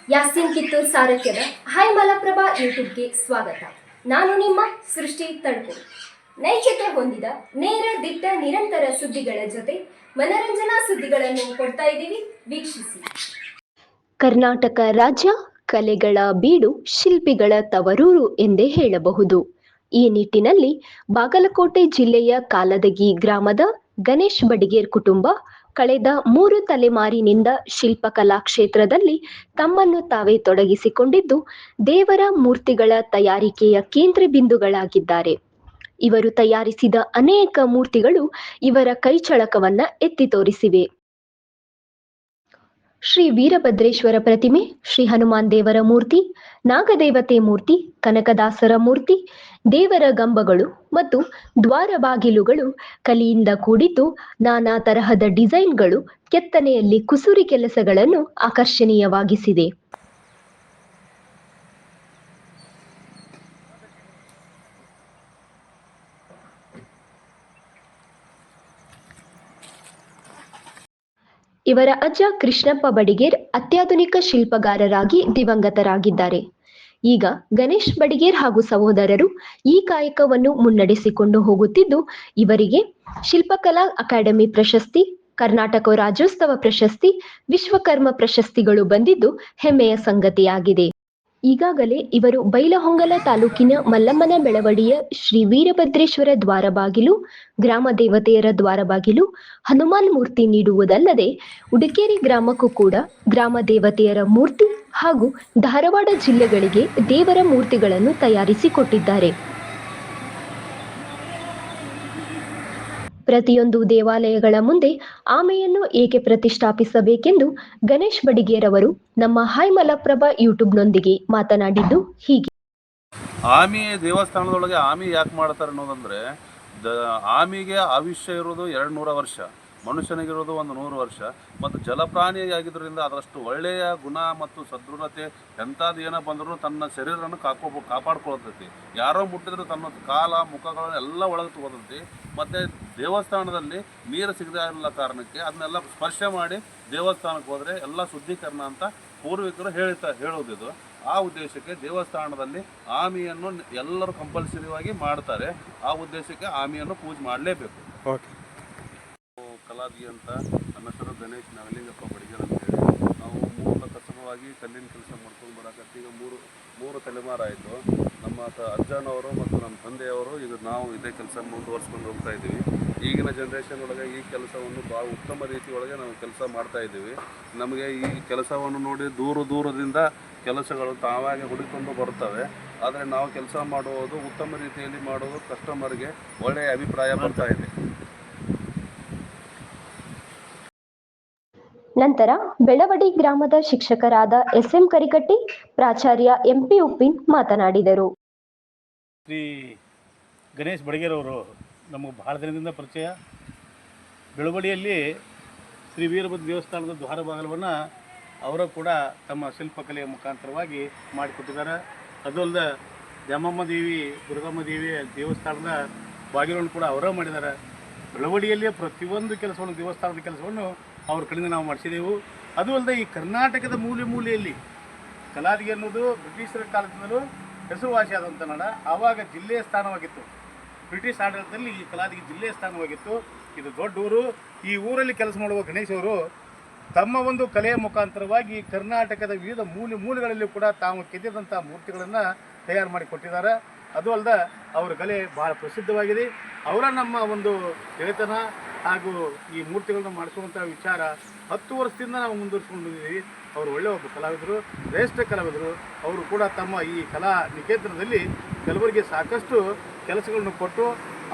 Yasin Kittur ಸಾರಥ್ಯದ hi Malaprabha ಯೂಟ್ಯೂಬ್ಗೆ ಸ್ವಾಗತ. ನಾನು ನಿಮ್ಮ ಸೃಷ್ಟಿ ತಡ್ಕೋ. ನೈಜತೆ ಹೊಂದಿದ ನೇರ ದಿಟ್ಟ ನಿರಂತರ ಸುದ್ದಿಗಳ ಜೊತೆ ಮನರಂಜನಾ ಸುದ್ದಿಗಳನ್ನು ಕೊಡ್ತಾ ಇದ್ದೀವಿ, ವೀಕ್ಷಿಸಿ. ಕರ್ನಾಟಕ ರಾಜ್ಯ ಕಲೆಗಳ ಬೀಡು, ಶಿಲ್ಪಿಗಳ ತವರೂರು ಎಂದೇ ಹೇಳಬಹುದು. ಈ ನಿಟ್ಟಿನಲ್ಲಿ ಬಾಗಲಕೋಟೆ ಜಿಲ್ಲೆಯ ಕಾಲದಗಿ ಗ್ರಾಮದ ಗಣೇಶ್ ಬಡಿಗೇರ್ ಕುಟುಂಬ ಕಳೆದ 3 ತಲೆಮಾರಿನಿಂದ ಶಿಲ್ಪಕಲಾ ಕ್ಷೇತ್ರದಲ್ಲಿ ತಮ್ಮನ್ನು ತಾವೇ ತೊಡಗಿಸಿಕೊಂಡಿದ್ದು ದೇವರ ಮೂರ್ತಿಗಳ ತಯಾರಿಕೆಯ ಕೇಂದ್ರ ಬಿಂದುಗಳಾಗಿದ್ದಾರೆ. ಇವರು ತಯಾರಿಸಿದ ಅನೇಕ ಮೂರ್ತಿಗಳು ಇವರ ಕೈಚಳಕವನ್ನ ಎತ್ತಿ ತೋರಿಸಿವೆ. ಶ್ರೀ ವೀರಭದ್ರೇಶ್ವರ ಪ್ರತಿಮೆ, ಶ್ರೀ ಹನುಮಾನ್ ದೇವರ ಮೂರ್ತಿ, ನಾಗದೇವತೆ ಮೂರ್ತಿ, ಕನಕದಾಸರ ಮೂರ್ತಿ, ದೇವರ ಗಂಬಗಳು ಮತ್ತು ದ್ವಾರ ಬಾಗಿಲುಗಳು ಕಲಿಯಿಂದ ಕೂಡಿದ್ದು ನಾನಾ ತರಹದ ಡಿಸೈನ್ಗಳು ಕೆತ್ತನೆಯಲ್ಲಿ ಕುಸುರಿ ಕೆಲಸಗಳನ್ನು ಆಕರ್ಷಣೀಯವಾಗಿಸಿದೆ. ಇವರ ಅಜ್ಜ ಕೃಷ್ಣಪ್ಪ ಬಡಿಗೇರ್ ಅತ್ಯಾಧುನಿಕ ಶಿಲ್ಪಗಾರರಾಗಿ ದಿವಂಗತರಾಗಿದ್ದಾರೆ. ಈಗ ಗಣೇಶ್ ಬಡಿಗೇರ್ ಹಾಗೂ ಸಹೋದರರು ಈ ಕಾಯಕವನ್ನು ಮುನ್ನಡೆಸಿಕೊಂಡು ಹೋಗುತ್ತಿದ್ದು ಇವರಿಗೆ ಶಿಲ್ಪಕಲಾ ಅಕಾಡೆಮಿ ಪ್ರಶಸ್ತಿ, ಕರ್ನಾಟಕ ರಾಜ್ಯೋತ್ಸವ ಪ್ರಶಸ್ತಿ, ವಿಶ್ವಕರ್ಮ ಪ್ರಶಸ್ತಿಗಳು ಬಂದಿದ್ದು ಹೆಮ್ಮೆಯ ಸಂಗತಿಯಾಗಿದೆ. ಈಗಾಗಲೇ ಇವರು ಬೈಲಹೊಂಗಲ ತಾಲೂಕಿನ ಮಲ್ಲಮ್ಮನ ಬೆಳವಡಿಯ ಶ್ರೀ ವೀರಭದ್ರೇಶ್ವರ ದ್ವಾರಬಾಗಿಲು, ಗ್ರಾಮ ದೇವತೆಯರ ದ್ವಾರಬಾಗಿಲು, ಹನುಮಾನ್ ಮೂರ್ತಿ ನೀಡುವುದಲ್ಲದೆ ಉಡಿಕೇರಿ ಗ್ರಾಮಕ್ಕೂ ಕೂಡ ಗ್ರಾಮ ದೇವತೆಯರ ಮೂರ್ತಿ ಹಾಗೂ ಧಾರವಾಡ ಜಿಲ್ಲೆಗಳಿಗೆ ದೇವರ ಮೂರ್ತಿಗಳನ್ನು ತಯಾರಿಸಿಕೊಟ್ಟಿದ್ದಾರೆ. ಪ್ರತಿಯೊಂದು ದೇವಾಲಯಗಳ ಮುಂದೆ ಆಮೆಯನ್ನು ಏಕೆ ಪ್ರತಿಷ್ಠಾಪಿಸಬೇಕೆಂದು ಗಣೇಶ್ ಬಡಿಗೇರ್ ಅವರು ನಮ್ಮ ಹಾಯ್ ಮಲಪ್ರಭಾ ಯೂಟ್ಯೂಬ್ನೊಂದಿಗೆ ಮಾತನಾಡಿದ್ದು ಹೀಗೆ. ಆಮೆ ದೇವಸ್ಥಾನದೊಳಗೆ ಆಮೆ ಯಾಕೆ ಮಾಡ್ತಾರೆ ಅನ್ನೋದಂದರೆ, ಆಮೆಗೆ ಆಯುಷ್ಯ ಇರೋದು 200 ವರ್ಷ, ಮನುಷ್ಯನಿಗಿರೋದು 100 ವರ್ಷ. ಮತ್ತು ಜಲಪ್ರಾಣಿಯಾಗಿದ್ದರಿಂದ ಅದರಷ್ಟು ಒಳ್ಳೆಯ ಗುಣ ಮತ್ತು ಸದೃಢತೆ ಎಂಥದ್ದು ಏನೋ ಬಂದರೂ ತನ್ನ ಶರೀರವನ್ನು ಕಾಪಾಡ್ಕೊಳ್ತೈತಿ. ಯಾರೋ ಮುಟ್ಟಿದ್ರೆ ತನ್ನ ಕಾಲ ಮುಖಗಳನ್ನು ಎಲ್ಲ ಒಳಗೆ ತಗೋತೈತಿ. ಮತ್ತು ದೇವಸ್ಥಾನದಲ್ಲಿ ನೀರು ಸಿಗದೇ ಇರಲ್ಲ ಕಾರಣಕ್ಕೆ ಅದನ್ನೆಲ್ಲ ಸ್ಪರ್ಶ ಮಾಡಿ ದೇವಸ್ಥಾನಕ್ಕೆ ಹೋದರೆ ಎಲ್ಲ ಶುದ್ಧೀಕರಣ ಅಂತ ಪೂರ್ವಿಕರು ಹೇಳೋದಿದು. ಆ ಉದ್ದೇಶಕ್ಕೆ ದೇವಸ್ಥಾನದಲ್ಲಿ ಆಮೆಯನ್ನು ಎಲ್ಲರೂ ಕಂಪಲ್ಸರಿಯಾಗಿ ಮಾಡ್ತಾರೆ. ಆ ಉದ್ದೇಶಕ್ಕೆ ಆಮೆಯನ್ನು ಪೂಜೆ ಮಾಡಲೇಬೇಕು. ಕಲಾದಿ ಅಂತ ನನ್ನ ಹೆಸರು ಗಣೇಶ್ ನಾಗಲಿಂಗಪ್ಪ ಬಡಿಗೇರ್ ಅಂತೇಳಿ. ನಾವು ಮೂಲ ಕಸಬವಾಗಿ ಕಲ್ಲಿನ ಕೆಲಸ ಮಾಡ್ಕೊಂಡು ಬರೋಕತ್ತಿ. ಈಗ ಮೂರು ತಲೆಮಾರಾಯಿತು. ನಮ್ಮ ಅಜ್ಜನವರು ಮತ್ತು ನಮ್ಮ ತಂದೆಯವರು ನಾವು ಇದೇ ಕೆಲಸ ಮುಂದುವರ್ಸ್ಕೊಂಡು ಹೋಗ್ತಾ ಇದ್ದೀವಿ. ಈಗಿನ ಜನ್ರೇಷನ್ ಒಳಗೆ ಈ ಕೆಲಸವನ್ನು ಭಾಳ ಉತ್ತಮ ರೀತಿ ಒಳಗೆ ನಾವು ಕೆಲಸ ಮಾಡ್ತಾ ಇದ್ದೀವಿ. ನಮಗೆ ಈ ಕೆಲಸವನ್ನು ನೋಡಿ ದೂರದಿಂದ ಕೆಲಸಗಳು ತಾವಾಗಿ ಹುಡುಕೊಂಡು ಬರ್ತವೆ. ಆದರೆ ನಾವು ಕೆಲಸ ಮಾಡುವುದು ಉತ್ತಮ ರೀತಿಯಲ್ಲಿ ಮಾಡುವುದು ಕಸ್ಟಮರ್ಗೆ ಒಳ್ಳೆಯ ಅಭಿಪ್ರಾಯ ಬರ್ತಾ ಇದೆ. ನಂತರ ಬೆಳವಡಿ ಗ್ರಾಮದ ಶಿಕ್ಷಕರಾದ SM ಕರಿಕಟ್ಟಿ, ಪ್ರಾಚಾರ್ಯ MP ಉಪ್ಪಿನ್ ಮಾತನಾಡಿದರು. ಶ್ರೀ ಗಣೇಶ್ ಬಡಿಗೇರ್ ಅವರು ನಮಗೆ ಬಹಳ ದಿನದಿಂದ ಪರಿಚಯ. ಬೆಳವಡಿಯಲ್ಲಿ ಶ್ರೀ ವೀರಭದ್ರ ದೇವಸ್ಥಾನದ ದ್ವಾರ ಬಾಗಿಲವನ್ನು ಅವರು ಕೂಡ ತಮ್ಮ ಶಿಲ್ಪಕಲೆಯ ಮುಖಾಂತರವಾಗಿ ಮಾಡಿಕೊಟ್ಟಿದ್ದಾರೆ. ಅದು ಅಲ್ಲದೆ ದ್ಯಾಮಮ್ಮ ದೇವಿ, ದುರ್ಗಮ್ಮ ದೇವಿಯ ದೇವಸ್ಥಾನದ ಬಾಗಿಲನ್ನು ಕೂಡ ಅವರೇ ಮಾಡಿದ್ದಾರೆ. ಬೆಳವಡಿಯಲ್ಲಿ ಪ್ರತಿಯೊಂದು ಕೆಲಸವನ್ನು, ದೇವಸ್ಥಾನದ ಕೆಲಸವನ್ನು ಅವ್ರ ಕಡೆಯಿಂದ ನಾವು ಮಾಡಿಸಿದೆವು. ಅದು ಅಲ್ಲದೆ ಈ ಕರ್ನಾಟಕದ ಮೂಲೆಯಲ್ಲಿ ಕಲಾದಿ ಅನ್ನೋದು ಬ್ರಿಟಿಷರ ಕಾಲದಿಂದಲೂ ಹೆಸರುವಾಸಿಯಾದಂಥ ನಾಡ. ಆವಾಗ ಜಿಲ್ಲೆಯ ಸ್ಥಾನವಾಗಿತ್ತು. ಬ್ರಿಟಿಷ್ ಆಡಳಿತದಲ್ಲಿ ಈ ಕಲಾದಿಗೆ ಜಿಲ್ಲೆಯ ಸ್ಥಾನವಾಗಿತ್ತು. ಇದು ದೊಡ್ಡ ಊರು. ಈ ಊರಲ್ಲಿ ಕೆಲಸ ಮಾಡುವ ಗಣೇಶ್ ಅವರು ತಮ್ಮ ಒಂದು ಕಲೆಯ ಮುಖಾಂತರವಾಗಿ ಕರ್ನಾಟಕದ ವಿವಿಧ ಮೂಲೆಗಳಲ್ಲಿ ಕೂಡ ತಾವು ಕೆತ್ತಿದಂಥ ಮೂರ್ತಿಗಳನ್ನು ತಯಾರು ಮಾಡಿ ಕೊಟ್ಟಿದ್ದಾರೆ. ಅದು ಅಲ್ಲದೆ ಅವರ ಕಲೆ ಬಹಳ ಪ್ರಸಿದ್ಧವಾಗಿದೆ. ಅವರ ನಮ್ಮ ಒಂದು ಗೆಳೆತನ ಹಾಗೂ ಈ ಮೂರ್ತಿಗಳನ್ನ ಮಾಡಿಸುವಂಥ ವಿಚಾರ 10 ವರ್ಷದಿಂದ ನಾವು ಮುಂದುವರಿಸ್ಕೊಂಡು ಬಂದಿದ್ದೀವಿ. ಅವರು ಒಳ್ಳೆಯ ಒಬ್ಬ ಕಲಾವಿದರು, ಶ್ರೇಷ್ಠ ಕಲಾವಿದರು. ಅವರು ಕೂಡ ತಮ್ಮ ಈ ಕಲಾ ನಿಕೇತನದಲ್ಲಿ ಕೆಲವರಿಗೆ ಸಾಕಷ್ಟು ಕೆಲಸಗಳನ್ನು ಕೊಟ್ಟು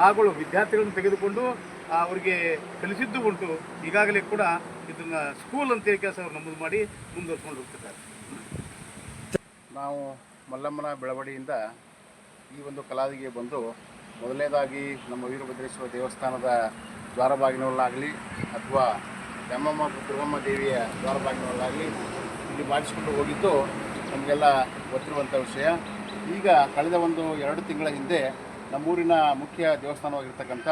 ಆಗಳು ವಿದ್ಯಾರ್ಥಿಗಳನ್ನು ತೆಗೆದುಕೊಂಡು ಅವರಿಗೆ ಕಲಿಸಿದ್ದು ಉಂಟು. ಈಗಾಗಲೇ ಕೂಡ ಇದನ್ನು ಸ್ಕೂಲ್ ಅಂತೇಳಿ ಕೆಲಸ ಅವರು ನಮೂದು ಮಾಡಿ ಮುಂದುವರ್ಸ್ಕೊಂಡು ಹೋಗ್ತಿದ್ದಾರೆ. ನಾವು ಮಲ್ಲಮ್ಮನ ಬೆಳವಡಿಯಿಂದ ಈ ಒಂದು ಕಲಾವಿಗೆ ಬಂದು ಮೊದಲನೇದಾಗಿ ನಮ್ಮ ವೀರಭದ್ರೇಶ್ವರ ದೇವಸ್ಥಾನದ ದ್ವಾರಬಾಗಿಲಲ್ಲಾಗಲಿ ಅಥವಾ ದ್ಯಾಮಮ್ಮ ದುರ್ಗಮ್ಮ ದೇವಿಯ ದ್ವಾರಬಾಗಿಲಲ್ಲಾಗಲಿ ಇಲ್ಲಿ ಮಾಡಿಸಿಕೊಂಡು ಹೋಗಿದ್ದು ನಮಗೆಲ್ಲ ಗೊತ್ತಿರುವಂಥ ವಿಷಯ. ಈಗ ಕಳೆದ 2 ತಿಂಗಳ ಹಿಂದೆ ನಮ್ಮೂರಿನ ಮುಖ್ಯ ದೇವಸ್ಥಾನವಾಗಿರ್ತಕ್ಕಂಥ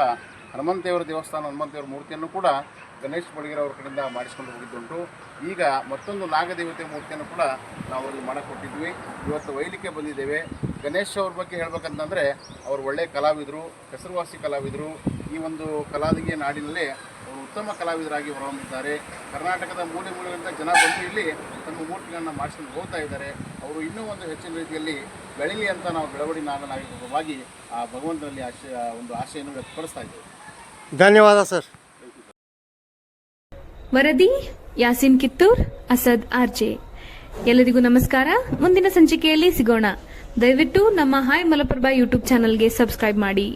ಹನುಮಂತ ದೇವರ ಮೂರ್ತಿಯನ್ನು ಕೂಡ ಗಣೇಶ್ ಬಡಿಗೇರ್ ಅವರ ಕಡೆಯಿಂದ ಮಾಡಿಸಿಕೊಂಡು ಹೋಗಿದ್ದುಂಟು. ಈಗ ಮತ್ತೊಂದು ನಾಗದೇವತೆ ಮೂರ್ತಿಯನ್ನು ಕೂಡ ನಾವು ಇಲ್ಲಿ ಮಾಡಿಕೊಟ್ಟಿದ್ವಿ. ಇವತ್ತು ಒಯ್ಲಿಕ್ಕೆ ಬಂದಿದ್ದೇವೆ. ಗಣೇಶ್ ಅವ್ರ ಬಗ್ಗೆ ಹೇಳ್ಬೇಕಂತಂದರೆ ಅವರು ಒಳ್ಳೆಯ ಕಲಾವಿದರು, ಹೆಸರುವಾಸಿ ಕಲಾವಿದರು. ಈ ಒಂದು ಕಲಾವಿದೆಯ ನಾಡಿನಲ್ಲಿ ಅವರು ಉತ್ತಮ ಕಲಾವಿದರಾಗಿ ಹೊರಹೊಮ್ಮಿದ್ದಾರೆ. ಕರ್ನಾಟಕದ ಮೂಲೆ ಮೂಲೆಗಳಿಂದ ಜನ ಬಂದು ಇಲ್ಲಿ ತಮ್ಮ ಮೂರ್ತಿಗಳನ್ನು ಮಾಡಿಸ್ಕೊಂಡು ಹೋಗ್ತಾ ಇದ್ದಾರೆ. ಅವರು ಇನ್ನೂ ಒಂದು ಹೆಚ್ಚಿನ ರೀತಿಯಲ್ಲಿ ಬೆಳೀಲಿ ಅಂತ ನಾವು ಬೆಳವಡಿ ನಾಗನಾಗರಿಕವಾಗಿ ಆ ಭಗವಂತನಲ್ಲಿ ಒಂದು ಆಶೆಯನ್ನು ವ್ಯಕ್ತಪಡಿಸ್ತಾ ಇದ್ದೇವೆ. ಧನ್ಯವಾದ ಸರ್. ವರದಿ ಯಾಸಿನ್ ಕಿತ್ತೂರ್, ಅಸದ್ ಆರ್ಜೆ. ಎಲ್ಲರಿಗೂ ನಮಸ್ಕಾರ. ಮುಂದಿನ ಸಂಚಿಕೆಯಲ್ಲಿ ಸಿಗೋಣ. ದಯವಿಟ್ಟು ನಮ್ಮ ಹಾಯ್ ಮಲಪ್ರಭಾ ಯೂಟ್ಯೂಬ್ ಚಾನಲ್ಗೆ ಸಬ್ಸ್ಕ್ರೈಬ್ ಮಾಡಿ.